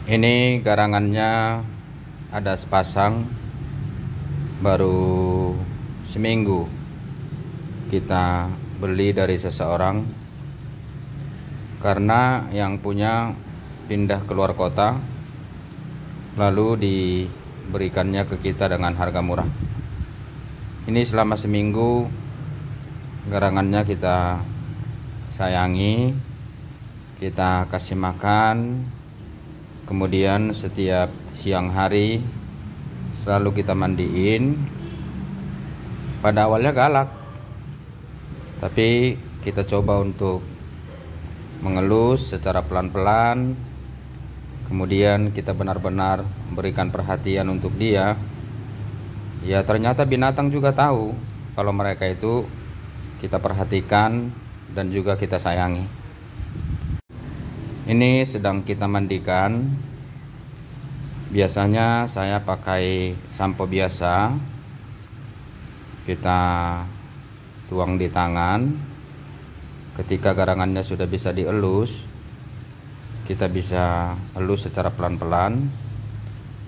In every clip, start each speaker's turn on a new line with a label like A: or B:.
A: Ini garangannya ada sepasang, baru seminggu kita beli dari seseorang karena yang punya pindah keluar kota, lalu diberikannya ke kita dengan harga murah. Ini selama seminggu garangannya kita sayangi, kita kasih makan, kemudian setiap siang hari selalu kita mandiin. Pada awalnya galak, tapi kita coba untuk mengelus secara pelan-pelan. Kemudian kita benar-benar memberikan perhatian untuk dia. Ya, ternyata binatang juga tahu kalau mereka itu kita perhatikan dan juga kita sayangi. Ini sedang kita mandikan. Biasanya saya pakai sampo biasa, kita tuang di tangan. Ketika garangannya sudah bisa dielus, kita bisa elus secara pelan-pelan.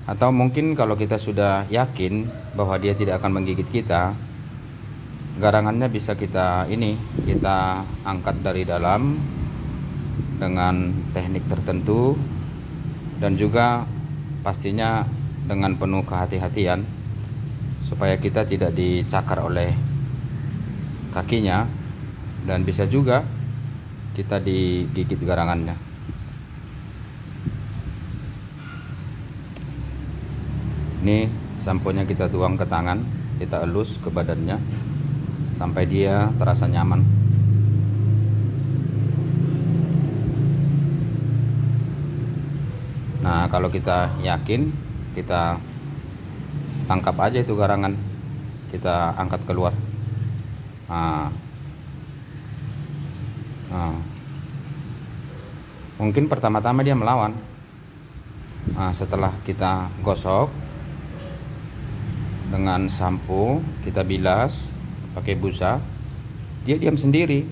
A: Atau mungkin kalau kita sudah yakin bahwa dia tidak akan menggigit kita, garangannya bisa kita angkat dari dalam dengan teknik tertentu, dan juga pastinya dengan penuh kehati-hatian supaya kita tidak dicakar oleh kakinya, dan bisa juga kita digigit garangannya. Ini samponya kita tuang ke tangan, kita elus ke badannya sampai dia terasa nyaman. Nah, kalau kita yakin, kita tangkap aja itu garangan, kita angkat keluar. Mungkin pertama-tama dia melawan. Setelah kita gosok dengan sampo, kita bilas pakai busa, dia diam sendiri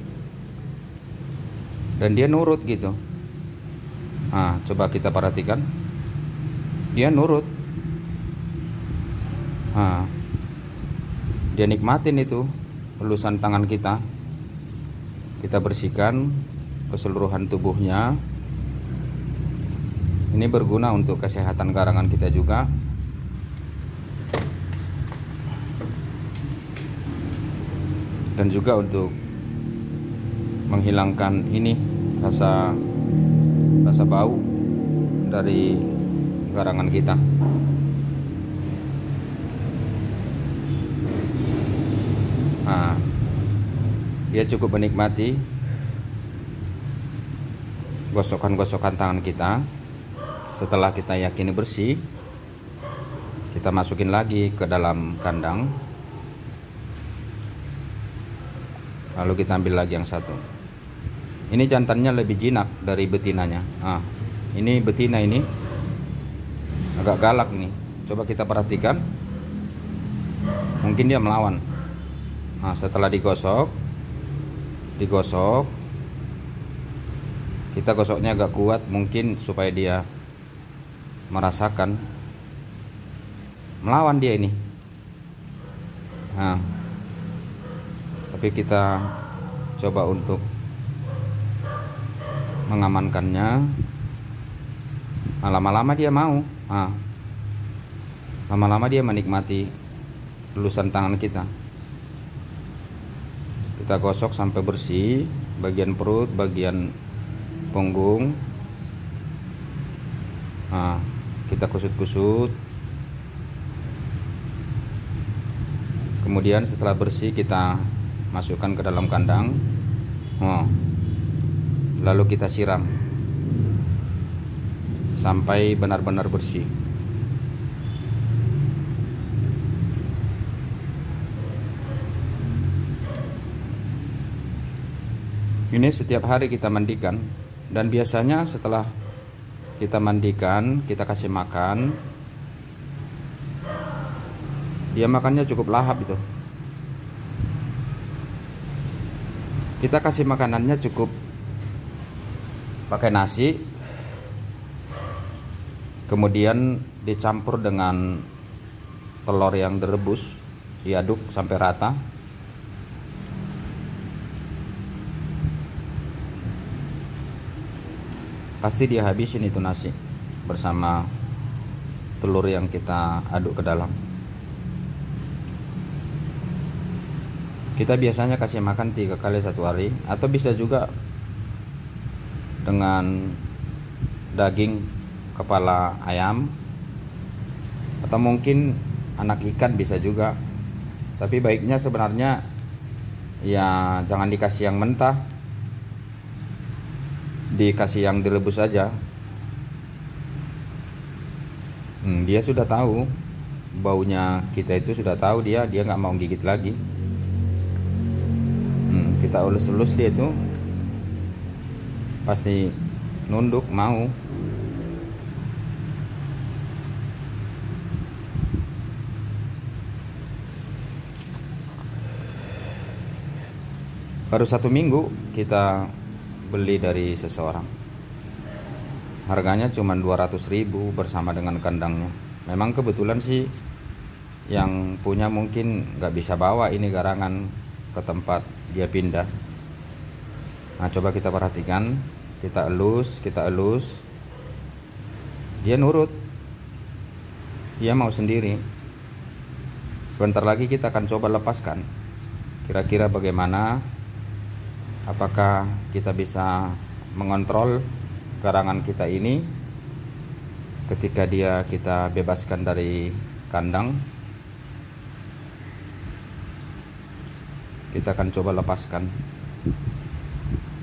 A: dan dia nurut gitu. Coba kita perhatikan, dia nurut. Dia nikmatin itu elusan tangan kita. Kita bersihkan keseluruhan tubuhnya. Ini berguna untuk kesehatan garangan kita juga. Dan juga untuk menghilangkan rasa bau dari garangan kita. Dia cukup menikmati gosokan-gosokan tangan kita. Setelah kita yakini bersih, kita masukin lagi ke dalam kandang. Lalu kita ambil lagi yang satu. Ini jantannya lebih jinak dari betinanya. Ini betina, ini agak galak ini. Coba kita perhatikan. Mungkin dia melawan. Setelah digosok, kita gosoknya agak kuat mungkin supaya dia merasakan. Melawan dia ini. Tapi kita coba untuk mengamankannya. Lama-lama dia mau. Lama-lama dia menikmati elusan tangan kita. Kita gosok sampai bersih, bagian perut, bagian punggung. Kita kusut-kusut. Kemudian setelah bersih kita masukkan ke dalam kandang. Lalu kita siram sampai benar-benar bersih. Ini setiap hari kita mandikan, dan biasanya setelah kita mandikan, kita kasih makan, dia makannya cukup lahap itu. Kita kasih makanannya cukup pakai nasi, Kemudian dicampur dengan telur yang direbus, diaduk sampai rata. Pasti dia habisin itu nasi bersama telur yang kita aduk ke dalam. Kita biasanya kasih makan 3 kali 1 hari, atau bisa juga dengan daging kepala ayam, atau mungkin anak ikan bisa juga. Tapi baiknya sebenarnya ya jangan dikasih yang mentah, dikasih yang direbus saja. Dia sudah tahu baunya, kita itu sudah tahu, dia nggak mau gigit lagi. Kita ulus-ulus, dia itu pasti nunduk mau. Baru 1 minggu kita beli dari seseorang, harganya cuma 200.000 bersama dengan kandangnya. Memang kebetulan sih yang punya mungkin nggak bisa bawa ini garangan ke tempat dia pindah. Nah, coba kita perhatikan, kita elus, dia nurut, dia mau sendiri. Sebentar lagi kita akan coba lepaskan, kira-kira bagaimana, apakah kita bisa mengontrol garangan kita ini ketika kita bebaskan dari kandang. Kita akan coba lepaskan,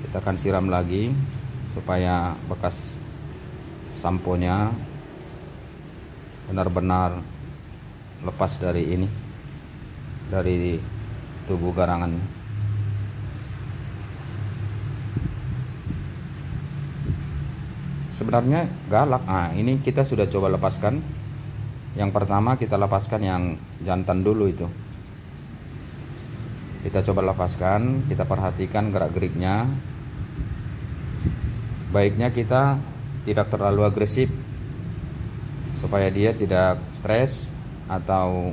A: kita akan siram lagi supaya bekas samponya benar-benar lepas dari ini, dari tubuh garangan. Sebenarnya galak. Nah, ini kita sudah coba lepaskan. Yang pertama kita lepaskan yang jantan dulu itu. Kita coba lepaskan, kita perhatikan gerak-geriknya. Baiknya kita tidak terlalu agresif supaya dia tidak stres atau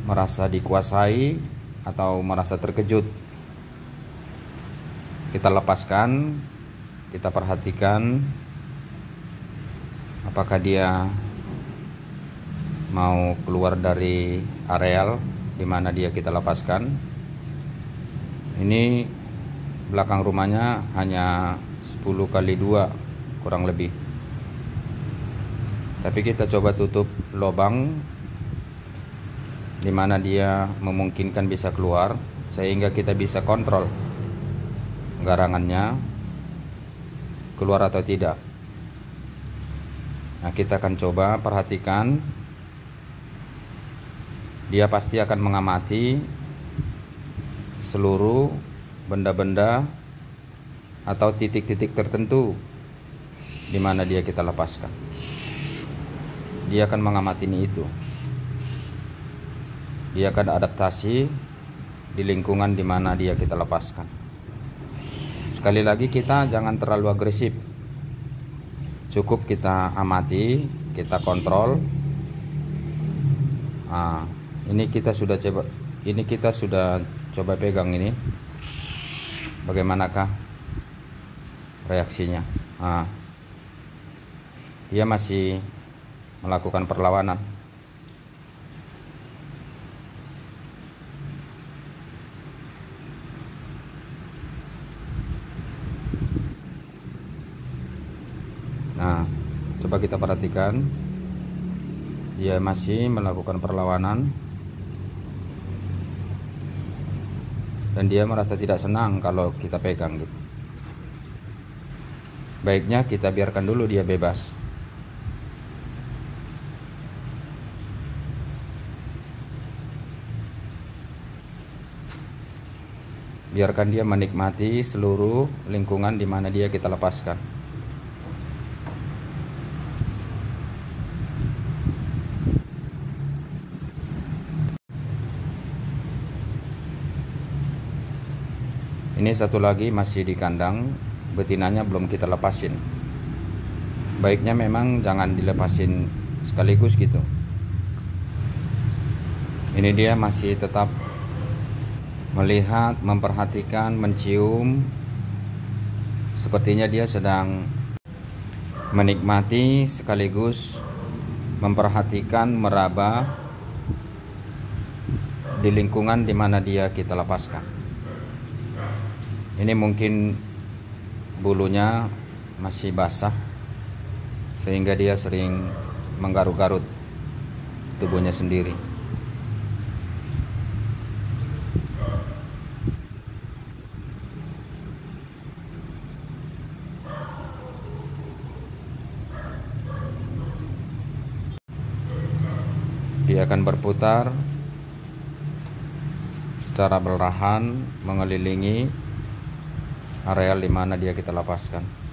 A: merasa dikuasai atau merasa terkejut. Kita lepaskan, kita perhatikan apakah dia mau keluar dari areal di mana kita lepaskan. Ini belakang rumahnya hanya 10 kali 2 kurang lebih. Tapi kita coba tutup lubang di mana dia memungkinkan bisa keluar, sehingga kita bisa kontrol garangannya keluar atau tidak. Nah, kita akan coba perhatikan. Dia pasti akan mengamati seluruh benda-benda atau titik-titik tertentu di mana kita lepaskan. Dia akan mengamati itu. Dia akan adaptasi di lingkungan di mana kita lepaskan. Sekali lagi, kita jangan terlalu agresif. Cukup kita amati, kita kontrol. Nah, ini kita sudah coba pegang ini, bagaimanakah reaksinya. Nah, dia masih melakukan perlawanan. Nah, coba kita perhatikan, dia masih melakukan perlawanan. Dan dia merasa tidak senang kalau kita pegang gitu. Baiknya kita biarkan dulu dia bebas. Biarkan dia menikmati seluruh lingkungan di mana kita lepaskan. Ini satu lagi masih di kandang, betinanya belum kita lepasin. baiknya memang jangan dilepasin sekaligus gitu. Ini dia masih tetap melihat, memperhatikan, mencium. Sepertinya dia sedang menikmati sekaligus memperhatikan, meraba di lingkungan di mana dia kita lepaskan. Ini mungkin bulunya masih basah sehingga dia sering menggaruk-garut tubuhnya sendiri. Dia akan berputar secara perlahan mengelilingi areal di mana dia kita lepaskan.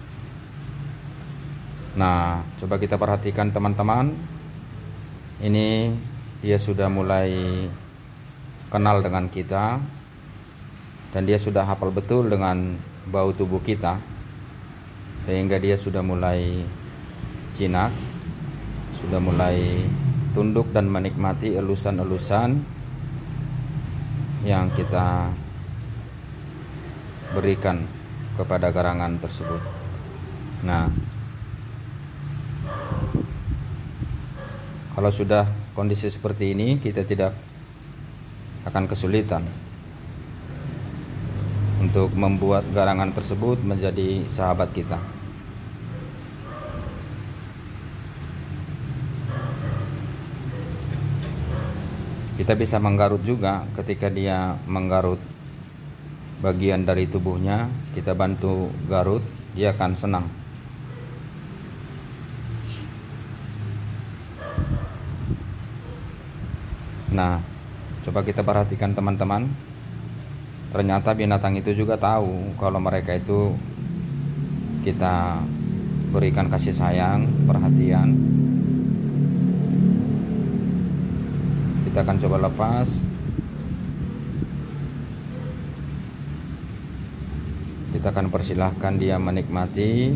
A: Nah, coba kita perhatikan teman-teman. Ini dia sudah mulai kenal dengan kita dan dia sudah hafal betul dengan bau tubuh kita, sehingga dia sudah mulai jinak, sudah mulai tunduk dan menikmati elusan-elusan yang kita berikan kepada garangan tersebut. Nah, kalau sudah kondisi seperti ini, kita tidak akan kesulitan untuk membuat garangan tersebut menjadi sahabat kita. Kita bisa menggarut juga. Ketika dia menggarut bagian dari tubuhnya, kita bantu garut, dia akan senang. Nah, coba kita perhatikan teman-teman. Ternyata binatang itu juga tahu kalau mereka itu kita berikan kasih sayang, perhatian. Kita akan coba lepas. Kita akan persilahkan dia menikmati,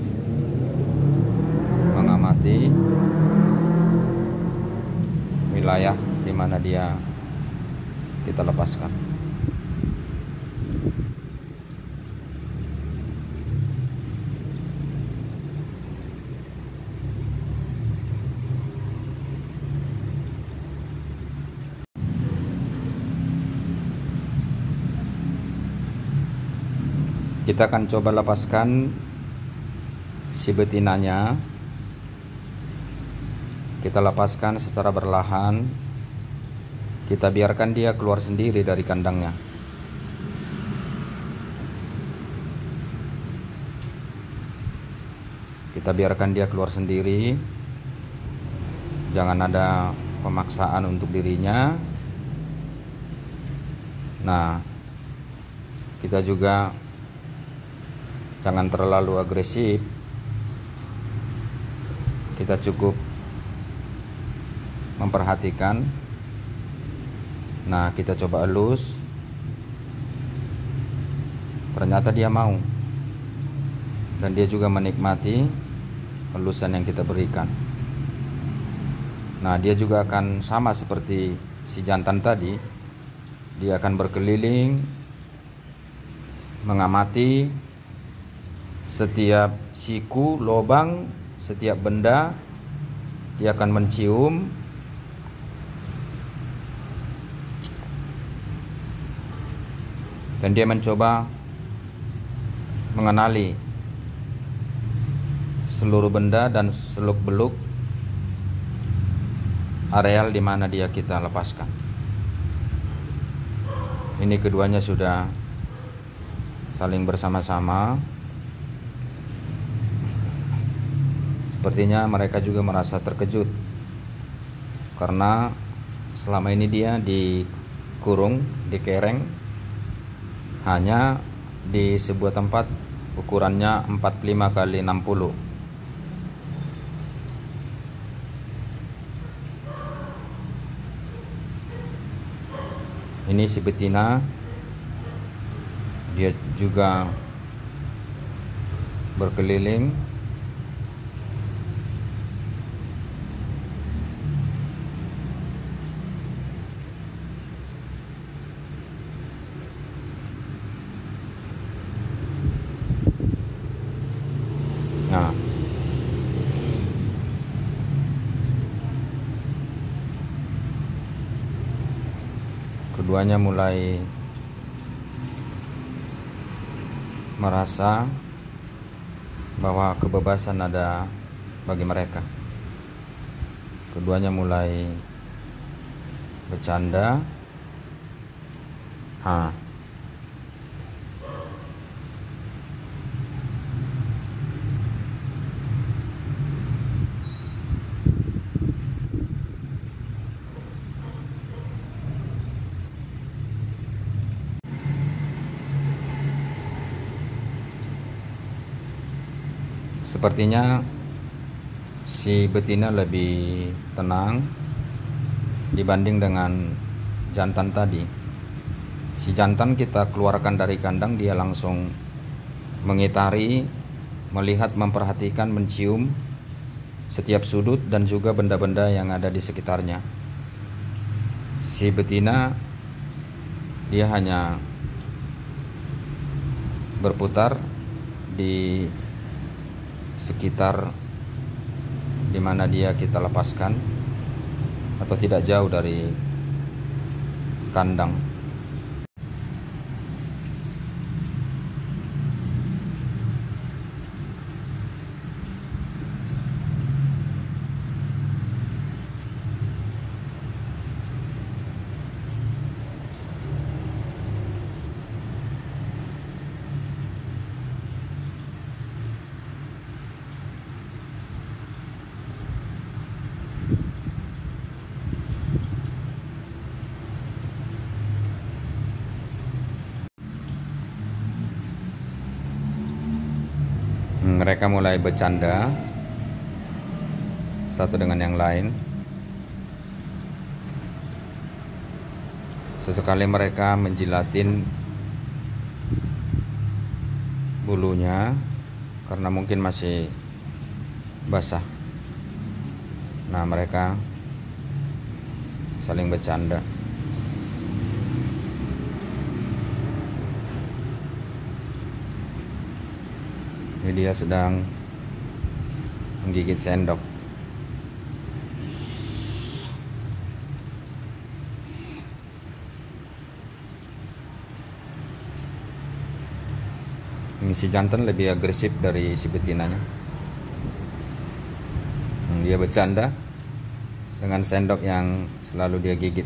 A: mengamati wilayah di mana dia kita lepaskan. Kita akan coba lepaskan si betinanya. Kita lepaskan secara perlahan. Kita biarkan dia keluar sendiri dari kandangnya. Kita biarkan dia keluar sendiri. Jangan ada pemaksaan untuk dirinya. Nah, kita juga jangan terlalu agresif. Kita cukup memperhatikan. Nah, kita coba elus. Ternyata dia mau. Dan dia juga menikmati elusan yang kita berikan. Nah, dia juga akan sama seperti si jantan tadi. Dia akan berkeliling, mengamati setiap siku, lubang, setiap benda. Dia akan mencium. Dan dia mencoba mengenali seluruh benda dan seluk-beluk areal di mana dia kita lepaskan. Ini keduanya sudah saling bersama-sama. Sepertinya mereka juga merasa terkejut karena selama ini dia dikurung, dikereng hanya di sebuah tempat ukurannya 45 kali 60. Ini si betina, dia juga berkeliling keduanya mulai merasa bahwa kebebasan ada bagi mereka. Keduanya mulai bercanda. Sepertinya si betina lebih tenang dibanding dengan jantan tadi. Si jantan kita keluarkan dari kandang, dia langsung mengitari, melihat, memperhatikan, mencium setiap sudut dan juga benda-benda yang ada di sekitarnya. Si betina dia hanya berputar di sekitar di mana dia kita lepaskan atau tidak jauh dari kandang. Mereka mulai bercanda satu dengan yang lain. Sesekali mereka menjilatin bulunya karena mungkin masih basah. Nah, mereka saling bercanda. Ini dia sedang menggigit sendok. Ini si jantan lebih agresif dari si betinanya. Dia bercanda dengan sendok yang selalu dia gigit.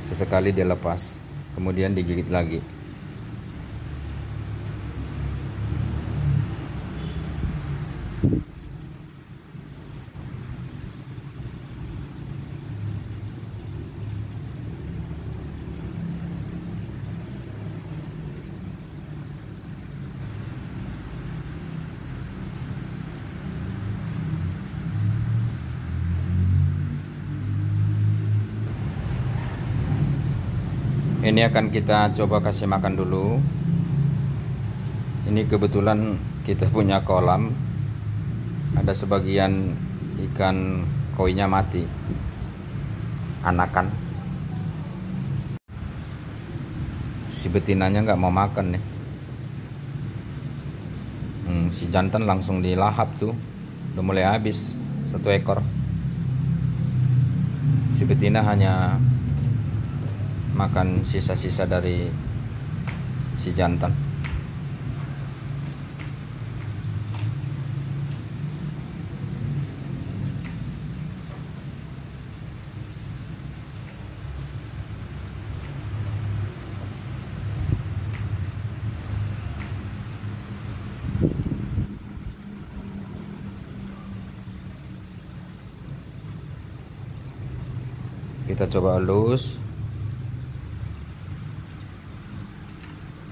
A: Sesekali dia lepas, kemudian digigit lagi. Ini akan kita coba kasih makan dulu. Ini kebetulan kita punya kolam, ada sebagian ikan koinya mati, anakan. Si betinanya nggak mau makan nih. Si jantan langsung dilahap tuh, udah mulai habis satu ekor. Si betina hanya makan sisa-sisa dari si jantan. Kita coba elus.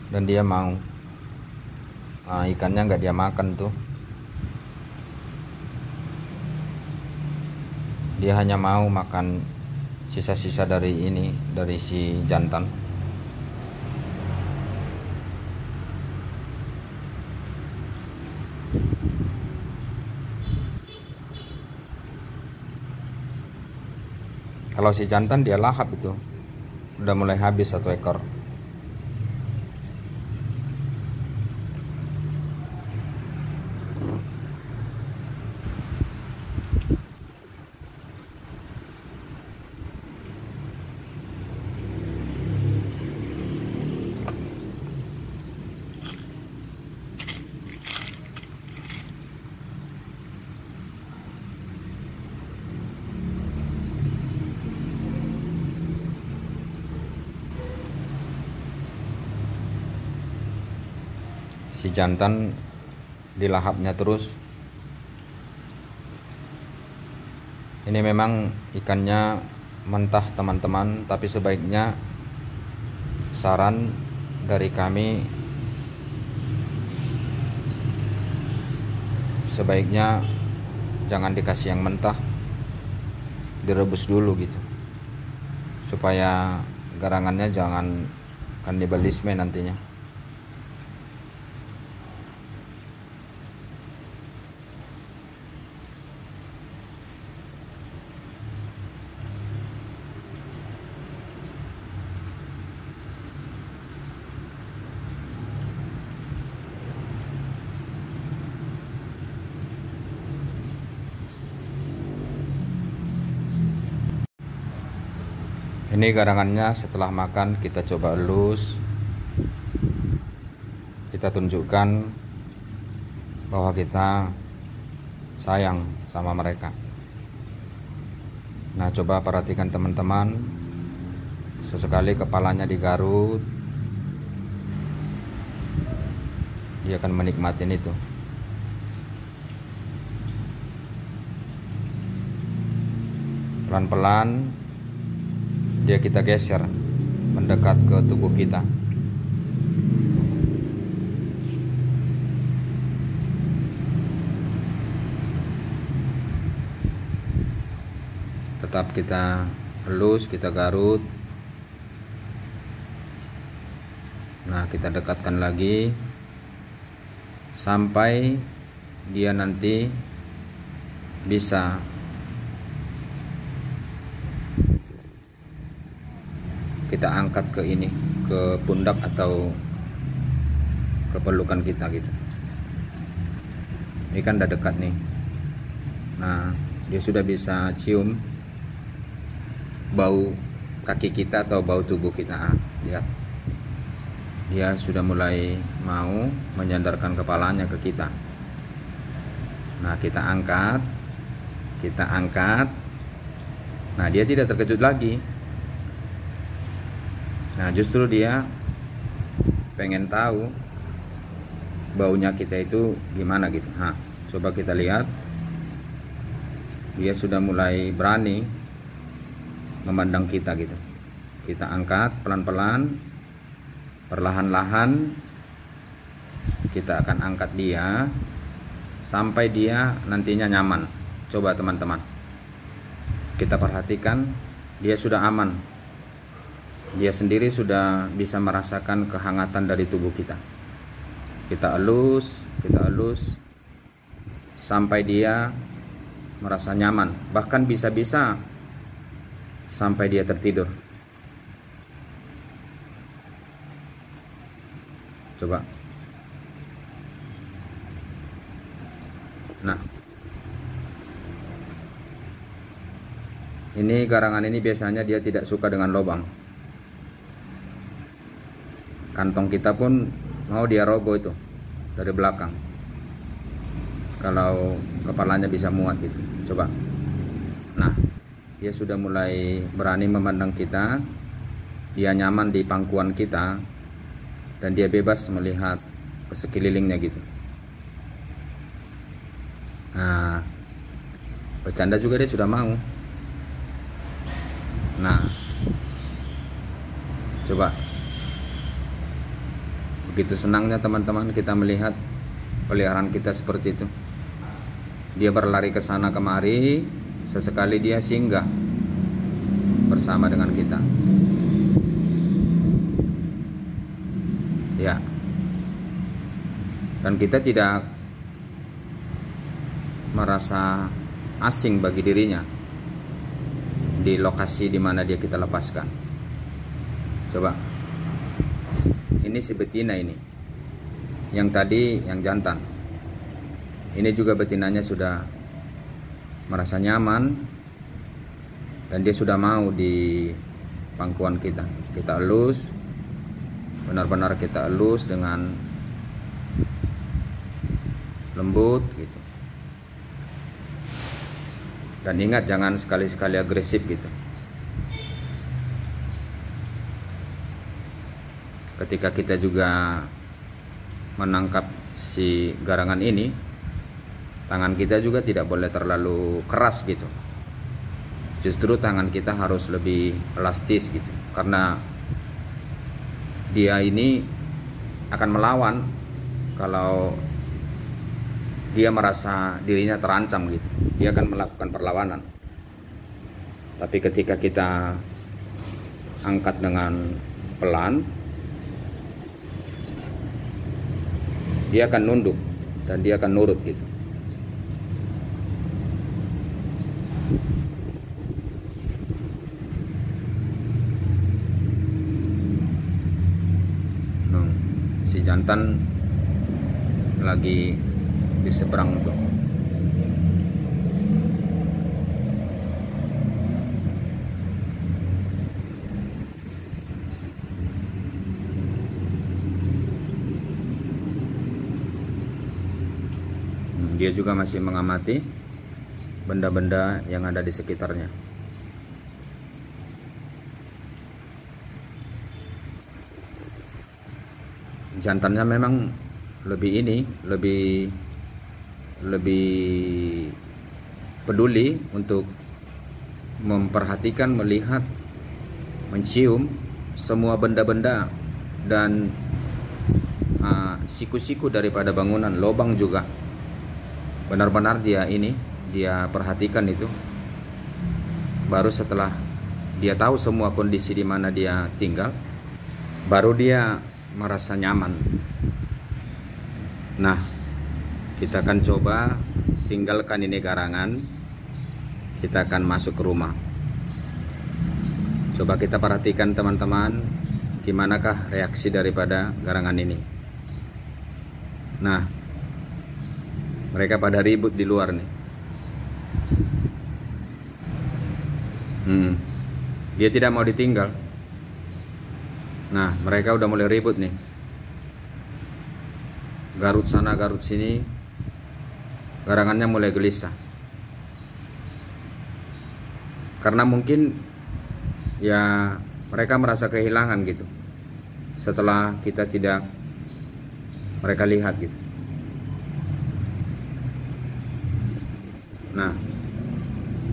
A: Dan dia mau. Nah, ikannya nggak dia makan tuh. Dia hanya mau makan sisa-sisa dari ini, dari si jantan. Kalau si jantan dia lahap itu, udah mulai habis satu ekor. si jantan dilahapnya terus. Ini memang ikannya mentah teman-teman, tapi sebaiknya saran dari kami, sebaiknya jangan dikasih yang mentah, direbus dulu gitu, supaya garangannya jangan kanibalisme nantinya. Ini garangannya setelah makan kita coba elus, kita tunjukkan bahwa kita sayang sama mereka. Nah, coba perhatikan teman-teman, sesekali kepalanya digarut, dia akan menikmatin itu. Pelan-pelan dia kita geser mendekat ke tubuh kita. Tetap kita elus, kita garut. Nah, kita dekatkan lagi sampai dia nanti bisa kita angkat ke ini, ke pundak atau ke pelukan kita gitu. Ini kan udah dekat nih. Nah, dia sudah bisa cium bau kaki kita atau bau tubuh kita. Lihat, dia sudah mulai mau menyandarkan kepalanya ke kita. Nah, kita angkat. Nah, dia tidak terkejut lagi. Nah, justru dia pengen tahu baunya kita itu gimana gitu. Nah, coba kita lihat, dia sudah mulai berani memandang kita gitu. Kita angkat pelan-pelan, perlahan-lahan kita akan angkat dia sampai dia nantinya nyaman. Coba teman-teman, kita perhatikan, dia sudah aman. Dia sendiri sudah bisa merasakan kehangatan dari tubuh kita. Kita elus sampai dia merasa nyaman. Bahkan bisa-bisa sampai dia tertidur. Coba. Nah, ini garangan ini biasanya dia tidak suka dengan lubang. Kantong kita pun mau dia rogoh itu dari belakang, kalau kepalanya bisa muat gitu. Coba. Nah, dia sudah mulai berani memandang kita, dia nyaman di pangkuan kita, dan dia bebas melihat ke sekelilingnya gitu. Nah, bercanda juga dia sudah mau. Nah, coba. Begitu senangnya teman-teman kita melihat peliharaan kita seperti itu. Dia berlari ke sana kemari, sesekali dia singgah bersama dengan kita. Ya. Dan kita tidak merasa asing bagi dirinya di lokasi di mana dia kita lepaskan. Coba. Ini si betina ini, yang tadi yang jantan. Ini juga betinanya sudah merasa nyaman dan dia sudah mau di pangkuan kita. Kita elus, benar-benar kita elus dengan lembut gitu. Dan ingat, jangan sekali-sekali agresif gitu. Ketika kita juga menangkap si garangan ini, tangan kita juga tidak boleh terlalu keras gitu. Justru tangan kita harus lebih elastis gitu, karena dia ini akan melawan kalau dia merasa dirinya terancam gitu. Dia akan melakukan perlawanan. Tapi ketika kita angkat dengan pelan, dia akan nunduk dan dia akan nurut gitu. Si jantan lagi di seberang tuh. Dia juga masih mengamati benda-benda yang ada di sekitarnya. Jantannya memang lebih peduli untuk memperhatikan, melihat, mencium semua benda-benda dan siku-siku daripada bangunan, lubang juga. Benar-benar dia perhatikan itu. Baru setelah dia tahu semua kondisi di mana dia tinggal, baru dia merasa nyaman. Nah, kita akan coba tinggalkan ini garangan. Kita akan masuk ke rumah. Coba kita perhatikan teman-teman, gimanakah reaksi daripada garangan ini. Nah, mereka pada ribut di luar nih. Dia tidak mau ditinggal. Nah, mereka udah mulai ribut nih. Garut sana, garut sini. Garangannya mulai gelisah. Karena mungkin ya mereka merasa kehilangan gitu. Setelah kita tidak mereka lihat gitu. Nah,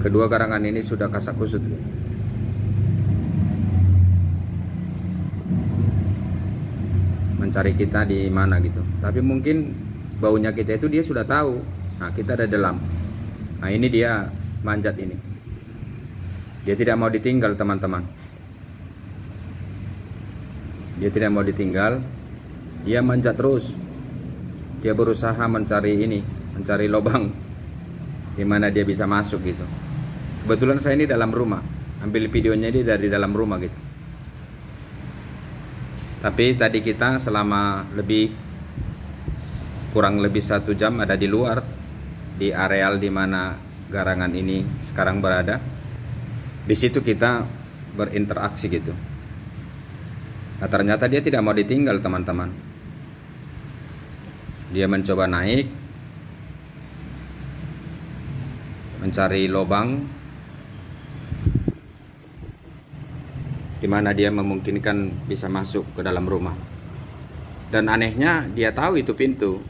A: kedua garangan ini sudah kasak kusut gitu. Mencari kita di mana gitu. Tapi mungkin baunya kita itu dia sudah tahu. Nah, kita ada dalam. Nah, ini dia manjat ini. Dia tidak mau ditinggal, teman-teman. Dia tidak mau ditinggal. Dia manjat terus. Dia berusaha mencari lubang di mana dia bisa masuk gitu. Kebetulan saya ini dalam rumah. Ambil videonya ini dari dalam rumah gitu. Tapi tadi kita selama kurang lebih 1 jam ada di luar, di areal di mana garangan ini sekarang berada. Di situ kita berinteraksi gitu. Nah, ternyata dia tidak mau ditinggal, teman-teman. Dia mencoba naik, mencari lubang di mana dia memungkinkan bisa masuk ke dalam rumah. Dan anehnya dia tahu itu pintu.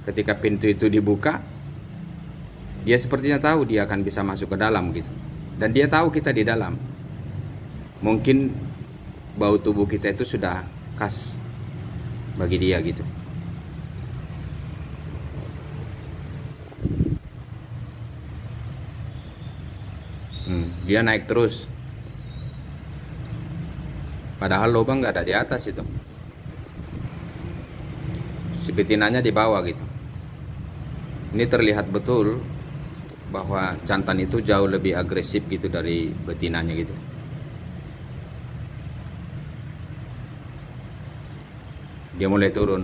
A: Ketika pintu itu dibuka, dia sepertinya tahu dia akan bisa masuk ke dalam gitu. Dan dia tahu kita di dalam. Mungkin bau tubuh kita itu sudah khas bagi dia gitu. Dia naik terus. Padahal lubang nggak ada di atas itu. Si betinanya di bawah gitu. Ini terlihat betul bahwa jantan itu jauh lebih agresif gitu dari betinanya gitu. Dia mulai turun.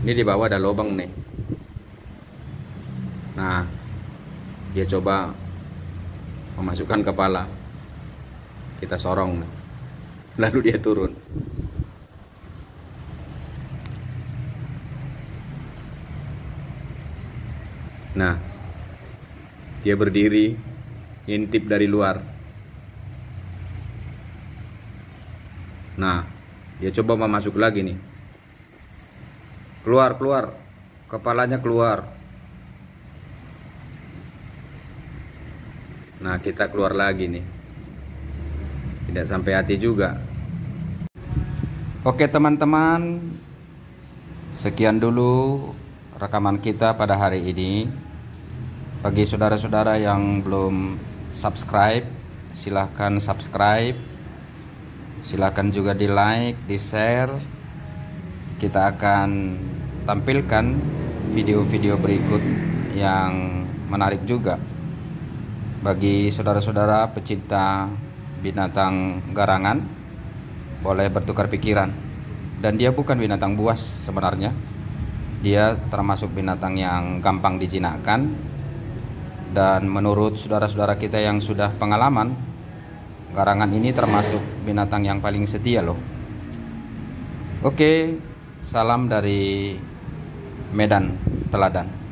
A: Ini di bawah ada lubang nih. Nah, dia coba memasukkan kepala. Kita sorong nih. Lalu dia turun. Nah, dia berdiri, ngintip dari luar. Nah, dia coba mau masuk lagi nih. Keluar, keluar. Kepalanya keluar. Nah, kita keluar lagi nih. Tidak sampai hati juga. Oke teman-teman, sekian dulu rekaman kita pada hari ini. Bagi saudara-saudara yang belum subscribe, silahkan subscribe. Silahkan juga di like, di share. Kita akan tampilkan video-video berikut yang menarik juga bagi saudara-saudara pecinta binatang garangan. Boleh bertukar pikiran. Dan dia bukan binatang buas sebenarnya. Dia termasuk binatang yang gampang dijinakkan. Dan menurut saudara-saudara kita yang sudah pengalaman, garangan ini termasuk binatang yang paling setia loh. Oke, salam dari Medan Teladan.